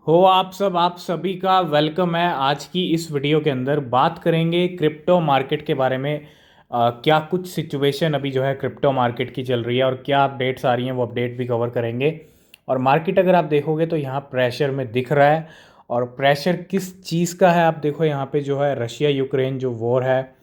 हो आप सभी का वेलकम है। आज की इस वीडियो के अंदर बात करेंगे क्रिप्टो मार्केट के बारे में। क्या कुछ सिचुएशन अभी जो है क्रिप्टो मार्केट की चल रही है और क्या अपडेट्स आ रही हैं वो अपडेट भी कवर करेंगे। और मार्केट अगर आप देखोगे तो यहाँ प्रेशर में दिख रहा है। और प्रेशर किस चीज़ का है, आप देखो यहाँ पे जो है रशिया यूक्रेन जो वॉर है,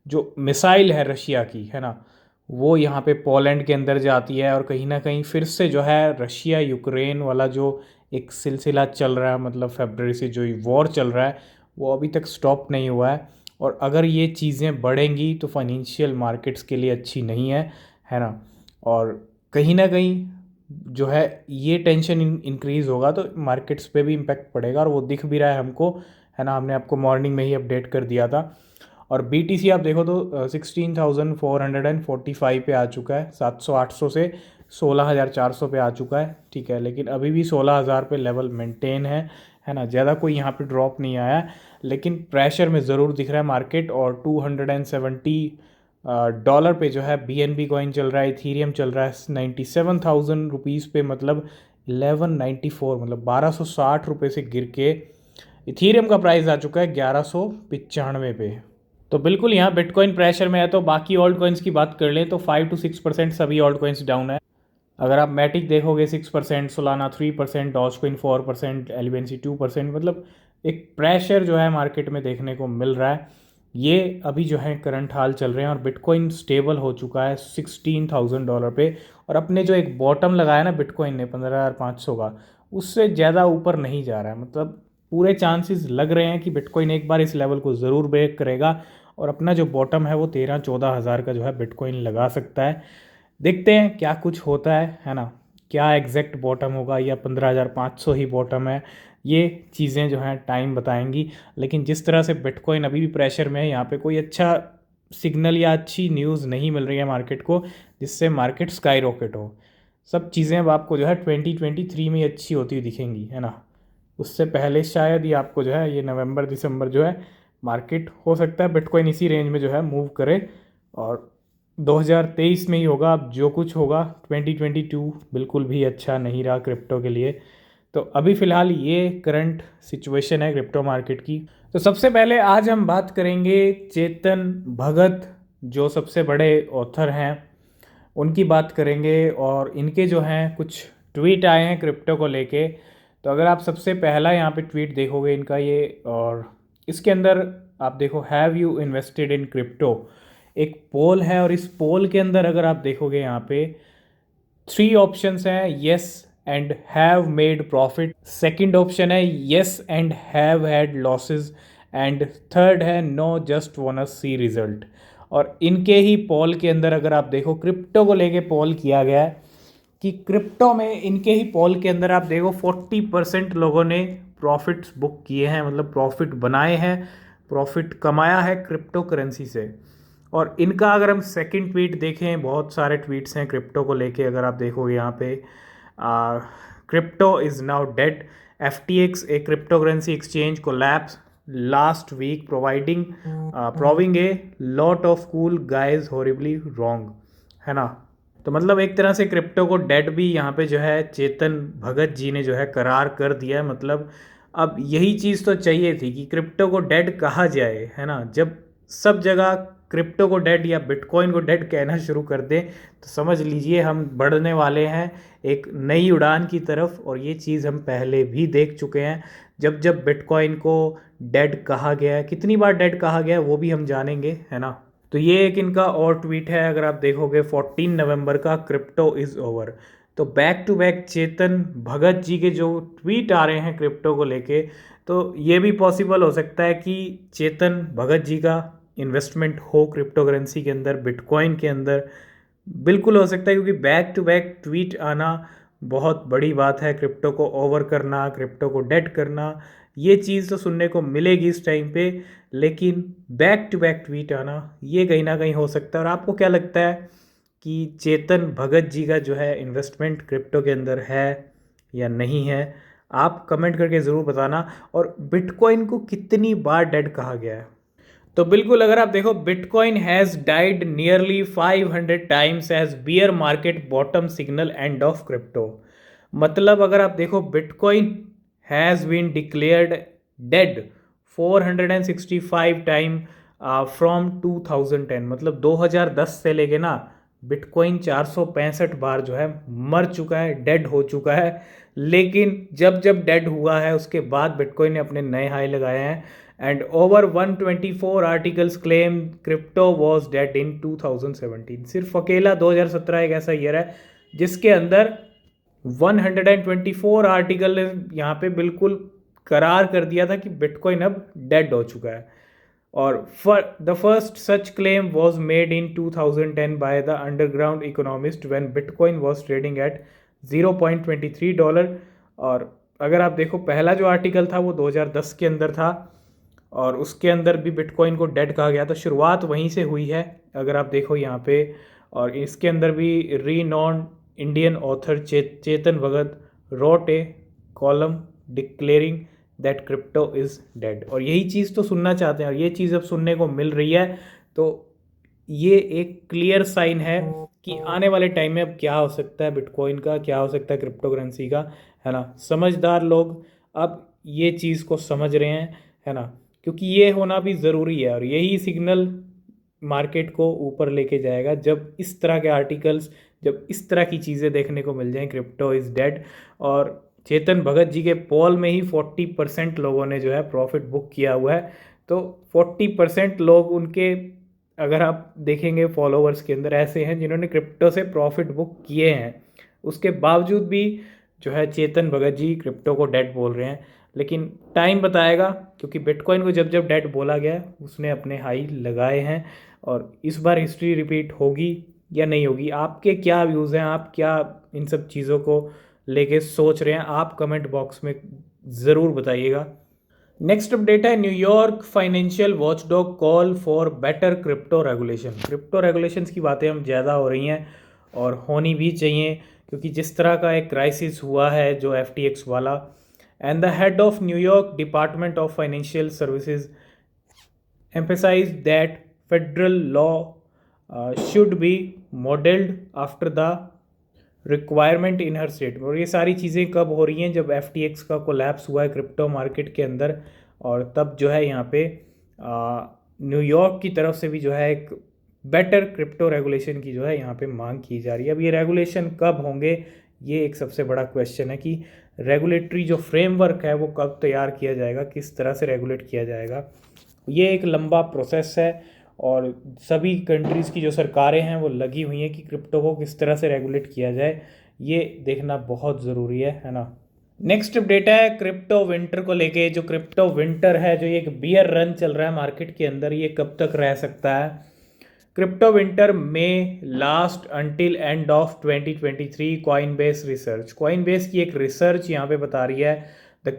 जो मिसाइल है रशिया की, है ना, वो यहाँ पे पोलैंड के अंदर जाती है और कहीं ना कहीं फिर से जो है रशिया यूक्रेन वाला जो एक सिलसिला चल रहा है, मतलब फरवरी से जो ये वॉर चल रहा है वो अभी तक स्टॉप नहीं हुआ है। और अगर ये चीज़ें बढ़ेंगी तो फाइनेंशियल मार्केट्स के लिए अच्छी नहीं है ना। और कहीं ना कहीं जो है ये टेंशन इंक्रीज़ होगा तो मार्केट्स पे भी इम्पैक्ट पड़ेगा और वो दिख भी रहा है हमको, है ना। हमने आपको मॉर्निंग में ही अपडेट कर दिया था। और BTC आप देखो तो 16,445 पे आ चुका है, 700-800 से 16,400 पे आ चुका है, ठीक है। लेकिन अभी भी 16,000 पे लेवल मेंटेन है ना। ज़्यादा कोई यहाँ पे ड्रॉप नहीं आया है, लेकिन प्रेशर में ज़रूर दिख रहा है मार्केट। और 270 डॉलर पे जो है BNB कॉइन चल रहा है, इथीरियम चल रहा है 97,000 रुपीज़ पे, मतलब 1194, मतलब 1260 रुपये से गिर के इथीरियम का प्राइस आ चुका है 1195 पे। तो बिल्कुल यहाँ बिटकॉइन प्रेशर में है। तो बाकी ऑल्ट कॉइन्स की बात कर लें तो 5 to 6% सभी ऑल्ट कॉइन्स डाउन है। अगर आप मैटिक देखोगे 6%, सोलाना 3%, डॉजकॉइन 4%, एलिवेंसी 2%, मतलब एक प्रेशर जो है मार्केट में देखने को मिल रहा है। ये अभी जो है करंट हाल चल रहे हैं और बिटकॉइन स्टेबल हो चुका है $16,000 पे। और अपने जो एक बॉटम लगाया ना बिटकॉइन ने 15,500 का, उससे ज़्यादा ऊपर नहीं जा रहा है। मतलब पूरे चांसेस लग रहे हैं कि बिटकॉइन एक बार इस लेवल को ज़रूर ब्रेक करेगा और अपना जो बॉटम है वो 13-14 हज़ार का जो है बिटकॉइन लगा सकता है। देखते हैं क्या कुछ होता है ना। क्या एग्जैक्ट बॉटम होगा या 15,500 ही बॉटम है, ये चीज़ें जो हैं टाइम बताएंगी। लेकिन जिस तरह से बिटकॉइन अभी भी प्रेशर में है, यहाँ पे कोई अच्छा सिग्नल या अच्छी न्यूज़ नहीं मिल रही है मार्केट को जिससे मार्केट स्काई रॉकेट हो। सब चीज़ें अब आपको जो है 2023 में ही अच्छी होती हुई दिखेंगी, है ना। उससे पहले शायद ही आपको जो है ये नवंबर दिसंबर जो है मार्केट हो सकता है बिटकॉइन इसी रेंज में जो है मूव करे। और 2023 में ही होगा। अब जो कुछ होगा 2022 बिल्कुल भी अच्छा नहीं रहा क्रिप्टो के लिए। तो अभी फ़िलहाल ये करंट सिचुएशन है क्रिप्टो मार्केट की। तो सबसे पहले आज हम बात करेंगे चेतन भगत, जो सबसे बड़े ऑथर हैं, उनकी बात करेंगे। और इनके जो हैं कुछ ट्वीट आए हैं क्रिप्टो को लेके। तो अगर आप सबसे पहला यहाँ पे ट्वीट देखोगे इनका ये, और इसके अंदर आप देखो have you invested in crypto, एक पोल है। और इस पोल के अंदर अगर आप देखोगे यहाँ पे 3 ऑप्शंस हैं, yes and have made profit, second option है yes and have had losses, and third है no just wanna see result. और इनके ही पोल के अंदर अगर आप देखो क्रिप्टो को लेके पोल किया गया है कि क्रिप्टो में, इनके ही पोल के अंदर आप देखो 40% लोगों ने प्रॉफिट्स बुक किए हैं, मतलब प्रॉफिट बनाए हैं, प्रॉफिट कमाया है क्रिप्टो करेंसी से। और इनका अगर हम सेकंड ट्वीट देखें, बहुत सारे ट्वीट्स हैं क्रिप्टो को लेके। अगर आप देखोगे यहाँ पे crypto is now dead, FTX a crypto currency exchange collapse last week proving a lot of cool guys horribly wrong, है ना। तो मतलब एक तरह से क्रिप्टो को डेड भी यहाँ पे जो है चेतन भगत जी ने जो है करार कर दिया है। मतलब अब यही चीज़ तो चाहिए थी कि क्रिप्टो को डेड कहा जाए, है ना। जब सब जगह क्रिप्टो को डेड या बिटकॉइन को डेड कहना शुरू कर दें तो समझ लीजिए हम बढ़ने वाले हैं एक नई उड़ान की तरफ। और ये चीज़ हम पहले भी देख चुके हैं, जब जब बिटकॉइन को डेड कहा गया है, कितनी बार डेड कहा गया है वो भी हम जानेंगे, है ना। तो ये एक इनका और ट्वीट है, अगर आप देखोगे 14 नवंबर का, क्रिप्टो इज़ ओवर। तो back to back Chetan Bhagat ji के जो ट्वीट आ रहे हैं क्रिप्टो को लेके, तो ये भी पॉसिबल हो सकता है कि चेतन भगत जी का इन्वेस्टमेंट हो क्रिप्टो करेंसी के अंदर, बिटकॉइन के अंदर। बिल्कुल हो सकता है, क्योंकि बैक टू बैक ट्वीट आना बहुत बड़ी बात है। क्रिप्टो को ओवर करना, क्रिप्टो को डेड करना, ये चीज़ तो सुनने को मिलेगी इस टाइम पे। लेकिन बैक टू बैक ट्वीट आना ये कहीं ना कहीं हो सकता है। और आपको क्या लगता है कि चेतन भगत जी का जो है इन्वेस्टमेंट क्रिप्टो के अंदर है या नहीं है? आप कमेंट करके ज़रूर बताना। और बिटकॉइन को कितनी बार डेड कहा गया है? तो बिल्कुल अगर आप देखो, bitcoin has died nearly 500 times as bear market bottom signal end of crypto. मतलब अगर आप देखो bitcoin has been declared dead 465 time from 2010। मतलब 2010 से लेके ना बिटकॉइन 465 बार जो है मर चुका है, डेड हो चुका है। लेकिन जब जब डेड हुआ है उसके बाद बिटकॉइन ने अपने नए हाई लगाए हैं। And over 124 articles claim crypto was dead in 2017। सिर्फ अकेला 2017 एक ऐसा ईयर है जिसके अंदर 124 आर्टिकल ने यहाँ पे बिल्कुल करार कर दिया था कि बिटकॉइन अब डेड हो चुका है। और the first such claim was made in 2010 by the underground economist when bitcoin was trading at $0.23। और अगर आप देखो पहला जो आर्टिकल था वो 2010 के अंदर था और उसके अंदर भी बिटकॉइन को डेड कहा गया। तो शुरुआत वहीं से हुई है अगर आप देखो यहाँ पे। और इसके अंदर भी renowned Indian author Chetan Bhagat wrote a column declaring that crypto is dead. और यही चीज़ तो सुनना चाहते हैं और ये चीज़ अब सुनने को मिल रही है। तो ये एक क्लियर साइन है कि आने वाले टाइम में अब क्या हो सकता है बिटकॉइन का, क्या हो सकता है क्रिप्टो करेंसी का, है ना। समझदार लोग अब ये चीज़ को समझ रहे हैं, है ना, क्योंकि ये होना भी ज़रूरी है। और यही सिग्नल मार्केट को ऊपर लेके जाएगा जब इस तरह के आर्टिकल्स, जब इस तरह की चीज़ें देखने को मिल जाएं क्रिप्टो इज़ डेड। और चेतन भगत जी के पोल में ही 40% लोगों ने जो है प्रॉफिट बुक किया हुआ है। तो 40% लोग उनके, अगर आप देखेंगे फॉलोअर्स के अंदर, ऐसे हैं जिन्होंने क्रिप्टो से प्रॉफिट बुक किए हैं। उसके बावजूद भी जो है चेतन भगत जी क्रिप्टो को डेड बोल रहे हैं। लेकिन टाइम बताएगा, क्योंकि बिटकॉइन को जब जब डेड बोला गया उसने अपने हाई लगाए हैं। और इस बार हिस्ट्री रिपीट होगी या नहीं होगी, आपके क्या व्यूज़ हैं, आप क्या इन सब चीज़ों को लेके सोच रहे हैं, आप कमेंट बॉक्स में ज़रूर बताइएगा। नेक्स्ट अपडेट है New York financial watchdog call for better crypto regulation. Crypto regulations की बातें हम ज़्यादा हो रही हैं और होनी भी चाहिए, क्योंकि जिस तरह का एक क्राइसिस हुआ है जो FTX वाला। And the head of New York department of financial services emphasized that federal law should be modeled after the requirement in her state. और ये सारी चीज़ें कब हो रही हैं, जब FTX का कोलैप्स हुआ है क्रिप्टो मार्केट के अंदर। और तब जो है यहाँ पे न्यूयॉर्क की तरफ से भी जो है एक बेटर क्रिप्टो रेगुलेशन की जो है यहाँ पे मांग की जा रही है। अब ये रेगुलेशन कब होंगे, ये एक सबसे बड़ा क्वेश्चन है कि रेगुलेटरी जो फ्रेमवर्क है वो कब तैयार किया जाएगा, किस तरह से रेगुलेट किया जाएगा। ये एक लंबा प्रोसेस है और सभी कंट्रीज़ की जो सरकारें हैं वो लगी हुई हैं कि क्रिप्टो को किस तरह से रेगुलेट किया जाए, ये देखना बहुत ज़रूरी है ना। नेक्स्ट अपडेट है क्रिप्टो विंटर को लेके। जो क्रिप्टो विंटर है, जो ये एक बियर रन चल रहा है मार्केट के अंदर, ये कब तक रह सकता है। क्रिप्टो विंटर में last until end of 2023, Coinbase research, Coinbase की एक रिसर्च यहाँ पे बता रही है The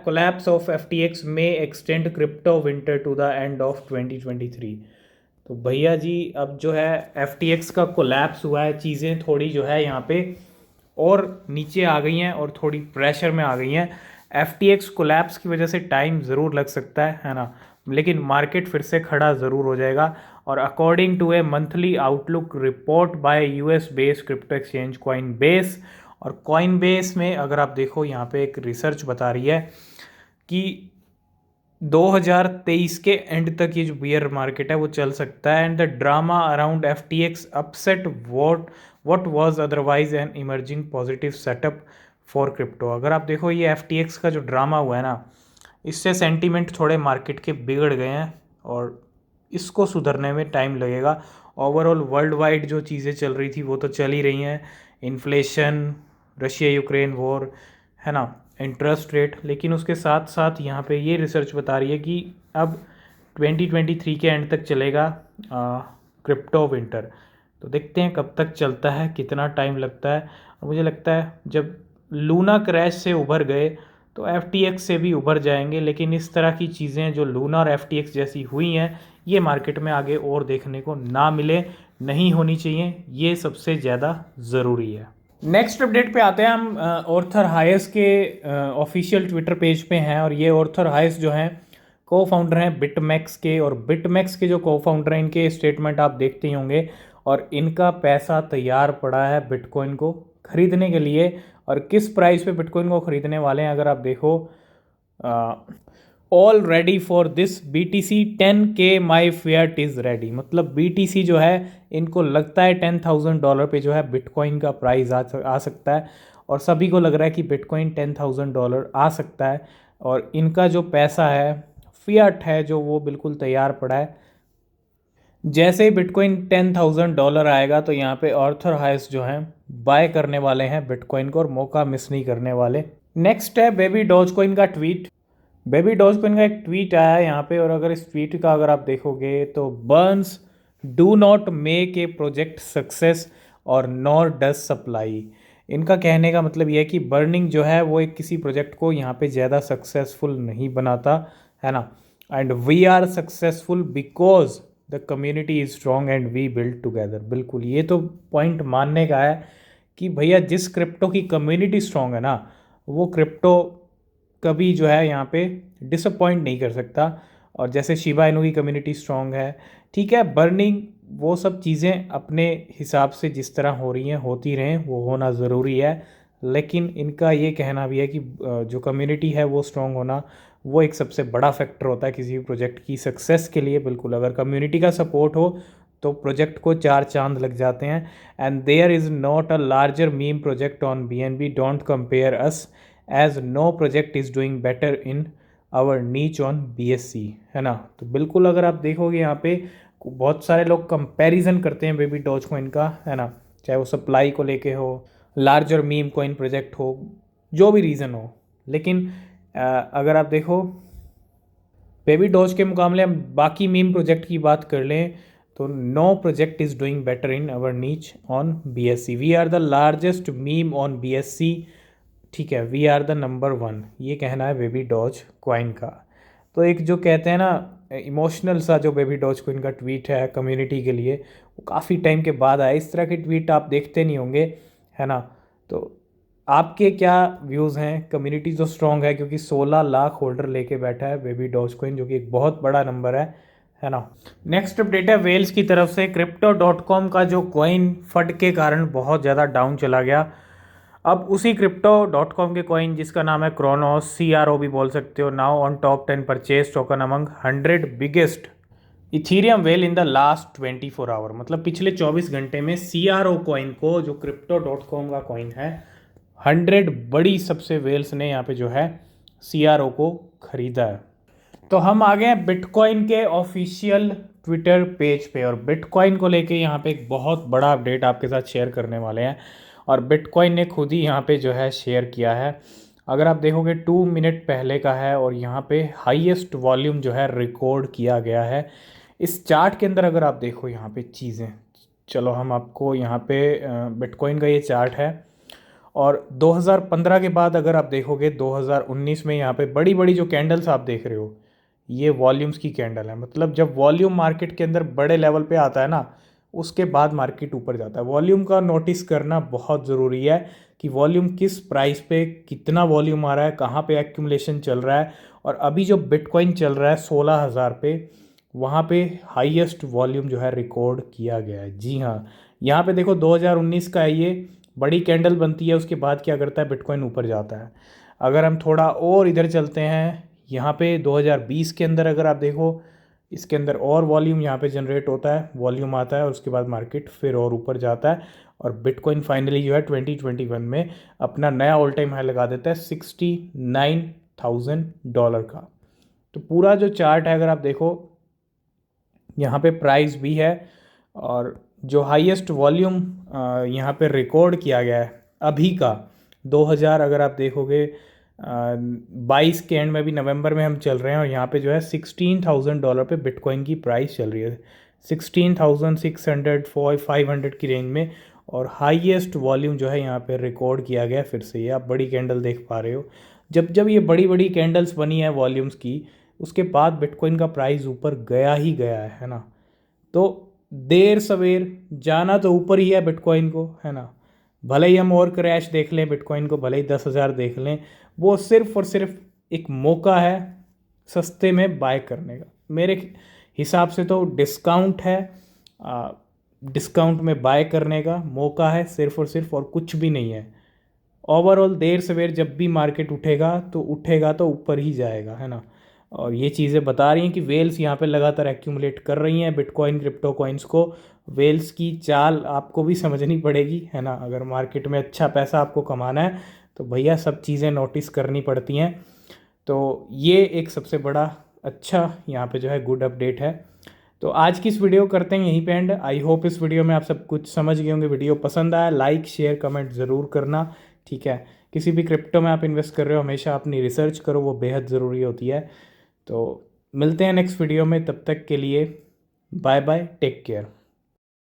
collapse of FTX may extend crypto winter to the end of 2023। तो भैया जी अब जो है FTX का कोलैप्स हुआ है, चीज़ें थोड़ी जो है यहाँ पे और नीचे आ गई हैं और थोड़ी प्रेशर में आ गई हैं। FTX कोलैप्स की वजह से टाइम ज़रूर लग सकता है ना, लेकिन मार्केट फिर से खड़ा ज़रूर हो जाएगा। और according to a monthly outlook report by US based crypto exchange Coinbase, और कॉइनबेस में अगर आप देखो यहाँ पे एक रिसर्च बता रही है कि 2023 के एंड तक ये जो बियर मार्केट है वो चल सकता है। And the drama around FTX upset what was otherwise an emerging positive setup for crypto. अगर आप देखो ये FTX का जो ड्रामा हुआ है ना, इससे सेंटीमेंट थोड़े मार्केट के बिगड़ गए हैं और इसको सुधरने में टाइम लगेगा। ओवरऑल वर्ल्ड वाइड जो चीज़ें चल रही थी वो तो चल ही रही हैं, इन्फ्लेशन, रशिया यूक्रेन वॉर, है ना, इंटरेस्ट रेट। लेकिन उसके साथ साथ यहाँ पे ये रिसर्च बता रही है कि अब 2023 के एंड तक चलेगा क्रिप्टो विंटर। तो देखते हैं कब तक चलता है, कितना टाइम लगता है। और मुझे लगता है जब लूना क्रैश से उभर गए तो FTX से भी उभर जाएंगे। लेकिन इस तरह की चीज़ें जो लूना और FTX जैसी हुई हैं, ये मार्केट में आगे और देखने को ना मिले, नहीं होनी चाहिए, ये सबसे ज़्यादा ज़रूरी है। नेक्स्ट अपडेट पे आते हैं हम। ऑर्थर हाइस के ऑफिशियल ट्विटर पेज पे हैं और ये ऑर्थर हाइस जो हैं को फाउंडर हैं बिटमैक्स के। और बिटमैक्स के जो को फाउंडर हैं इनके स्टेटमेंट आप देखते ही होंगे और इनका पैसा तैयार पड़ा है बिटकॉइन को ख़रीदने के लिए। और किस प्राइस पे बिटकॉइन को ख़रीदने वाले हैं, अगर आप देखो all ready for this BTC 10K my Fiat is ready. मतलब BTC जो है, इनको लगता है $10,000 पे जो है बिटकॉइन का प्राइस आ सकता है, और सभी को लग रहा है कि बिटकॉइन $10,000 आ सकता है, और इनका जो पैसा है, फियाट है जो, वो बिल्कुल तैयार पड़ा है। जैसे ही बिटकॉइन $10,000 आएगा तो यहाँ पे ऑर्थर हाइस जो हैं बाय करने वाले हैं बिटकॉइन को, और मौका मिस नहीं करने वाले। नेक्स्ट है बेबी डॉजकॉइन का ट्वीट। बेबी डॉजकॉइन का एक ट्वीट आया है यहाँ पे, और अगर इस ट्वीट का अगर आप देखोगे तो Burns do not make a project success और नॉर डज सप्लाई। इनका कहने का मतलब यह है कि बर्निंग जो है वो एक किसी प्रोजेक्ट को यहाँ पे ज़्यादा सक्सेसफुल नहीं बनाता है ना। And we are successful because the community is strong and we build together. बिल्कुल, ये तो पॉइंट मानने का है कि भैया जिस क्रिप्टो की कम्युनिटी स्ट्रॉन्ग है ना, वो क्रिप्टो कभी जो है यहाँ पे डिसअपॉइंट नहीं कर सकता। और जैसे शिबा इनू की कम्युनिटी स्ट्रॉन्ग है, ठीक है, बर्निंग वो सब चीज़ें अपने हिसाब से जिस तरह हो रही हैं होती रहें, वो होना ज़रूरी है। लेकिन इनका ये कहना भी है कि जो कम्युनिटी है वो स्ट्रॉन्ग होना, वो एक सबसे बड़ा फैक्टर होता है किसी भी प्रोजेक्ट की सक्सेस के लिए। बिल्कुल, अगर कम्युनिटी का सपोर्ट हो तो प्रोजेक्ट को 4 चांद लग जाते हैं। And there is not a larger meme project on BNB, don't compare us as no project is doing better in our niche on BSC, है ना। तो बिल्कुल अगर आप देखोगे यहाँ पे बहुत सारे लोग कंपैरिजन करते हैं बेबी डॉज कॉइन का, है ना, चाहे वो सप्लाई को लेके हो, लार्जर मीम कॉइन प्रोजेक्ट हो, जो भी रीज़न हो। लेकिन अगर आप देखो बेबी डॉज के मुकाबले हम बाकी मीम प्रोजेक्ट की बात कर लें तो no project is doing better in our niche on BSC। We are the largest meme on BSC, ठीक है, वी आर द नंबर 1, ये कहना है बेबी डॉज क्वाइन का। तो एक जो कहते हैं ना इमोशनल सा जो बेबी डॉज क्वाइन का ट्वीट है कम्युनिटी के लिए, वो काफ़ी टाइम के बाद आया। इस तरह के ट्वीट आप देखते नहीं होंगे, है ना। तो आपके क्या व्यूज़ हैं? कम्युनिटी तो स्ट्रॉन्ग है क्योंकि 16 लाख होल्डर लेके बैठा है बेबी डॉज क्वाइन, जो कि एक बहुत बड़ा नंबर है ना। नेक्स्ट अपडेट है वेल्स की तरफ से। Crypto.com का जो कॉइन फट के कारण बहुत ज़्यादा डाउन चला गया। अब उसी Crypto.com के कॉइन जिसका नाम है क्रोनोस, CRO भी बोल सकते हो, now on top 10 purchase token among 100 biggest ethereum whale in the last 24 hour. मतलब पिछले 24 घंटे में CRO कॉइन को, जो Crypto.com का कॉइन है, 100 बड़ी सबसे वेल्स ने यहाँ पे जो है CRO को खरीदा है। तो हम आ गए हैं बिटकॉइन के ऑफिशियल ट्विटर पेज पे, और बिटकॉइन को लेके यहाँ पे एक बहुत बड़ा अपडेट आपके साथ शेयर करने वाले हैं, और बिटकॉइन ने खुद ही यहाँ पे जो है शेयर किया है। अगर आप देखोगे 2 मिनट पहले का है, और यहाँ पे हाईएस्ट वॉल्यूम जो है रिकॉर्ड किया गया है। इस चार्ट के अंदर अगर आप देखो यहाँ पे चीज़ें, चलो हम आपको यहाँ पे बिटकॉइन का ये चार्ट है, और 2015 के बाद अगर आप देखोगे 2019 में यहाँ पे बड़ी बड़ी जो कैंडल्स आप देख रहे हो, ये वॉल्यूम्स की कैंडल है। मतलब जब वॉल्यूम मार्केट के अंदर बड़े लेवल पे आता है ना, उसके बाद मार्केट ऊपर जाता है। वॉल्यूम का नोटिस करना बहुत ज़रूरी है कि वॉल्यूम किस प्राइस पे कितना वॉल्यूम आ रहा है, कहाँ पे एक्यूमुलेशन चल रहा है। और अभी जो बिटकॉइन चल रहा है 16,000 पे, वहाँ पे हाईएस्ट वॉल्यूम जो है रिकॉर्ड किया गया है। जी हाँ, यहाँ पे देखो 2019 का है, ये बड़ी कैंडल बनती है, उसके बाद क्या करता है, बिटकॉइन ऊपर जाता है। अगर हम थोड़ा और इधर चलते हैं, यहाँ पे 2020 के अंदर अगर आप देखो, इसके अंदर और वॉल्यूम यहाँ पे जनरेट होता है, वॉल्यूम आता है, और उसके बाद मार्केट फिर और ऊपर जाता है, और बिटकॉइन फाइनली जो है 2021 में अपना नया ऑल टाइम हाई लगा देता है $69,000 का। तो पूरा जो चार्ट है अगर आप देखो, यहाँ पे प्राइस भी है, और जो हाईएस्ट वॉल्यूम यहाँ पे रिकॉर्ड किया गया है अभी का 2000, अगर आप देखोगे 22 के एंड में भी, नवंबर में हम चल रहे हैं, और यहाँ पे जो है $16,000 पे बिटकॉइन की प्राइस चल रही है, 16,600 500 की रेंज में। और हाईएस्ट वॉल्यूम जो है यहाँ पे रिकॉर्ड किया गया फिर से। ये आप बड़ी कैंडल देख पा रहे हो। जब जब ये बड़ी बड़ी कैंडल्स बनी है वॉल्यूम्स की, उसके बाद बिटकॉइन का प्राइस ऊपर गया ही गया है ना। तो देर सवेर जाना तो ऊपर ही है बिटकॉइन को, है ना। भले ही हम और क्रैश देख लें बिटकॉइन को, भले ही 10,000 देख लें, वो सिर्फ और सिर्फ एक मौका है सस्ते में बाय करने का। मेरे हिसाब से तो डिस्काउंट है, डिस्काउंट में बाय करने का मौका है सिर्फ और सिर्फ, और कुछ भी नहीं है। ओवरऑल देर सवेर जब भी मार्केट उठेगा तो ऊपर ही जाएगा, है ना। और ये चीज़ें बता रही हैं कि वेल्स यहाँ पे लगातार एक्यूमुलेट कर रही हैं बिटकॉइन क्रिप्टो कॉइन्स को। वेल्स की चाल आपको भी समझनी पड़ेगी, है ना। अगर मार्केट में अच्छा पैसा आपको कमाना है तो भैया सब चीज़ें नोटिस करनी पड़ती हैं। तो ये एक सबसे बड़ा अच्छा यहाँ पे जो है गुड अपडेट है। तो आज की इस वीडियो करते हैं यहीं पे एंड। आई होप इस वीडियो में आप सब कुछ समझ गए होंगे। वीडियो पसंद आया लाइक शेयर कमेंट ज़रूर करना, ठीक है। किसी भी क्रिप्टो में आप इन्वेस्ट कर रहे हो हमेशा अपनी रिसर्च करो, वो बेहद ज़रूरी होती है। तो मिलते हैं नेक्स्ट वीडियो में, तब तक के लिए बाय बाय, टेक केयर।